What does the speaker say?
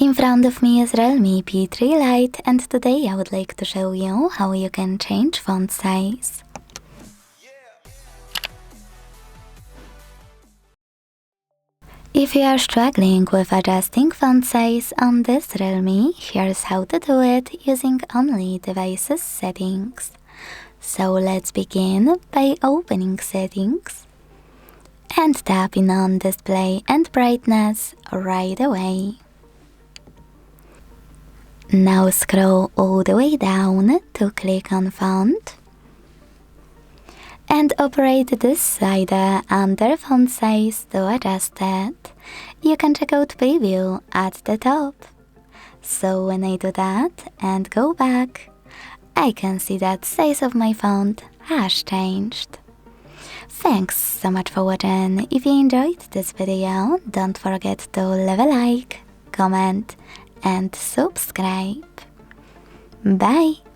In front of me is REALME P3 Lite, and today I would like to show you how you can change font size. If you are struggling with adjusting font size on this REALME, here's how to do it using only devices settings. So let's begin by opening settings and tapping on display and brightness right away. Now scroll all the way down to click on font and operate this slider under font size to adjust it. You can check out preview at the top. So when I do that and go back, I can see that size of my font has changed. Thanks so much for watching. If you enjoyed this video, don't forget to leave a like, comment and subscribe. Bye!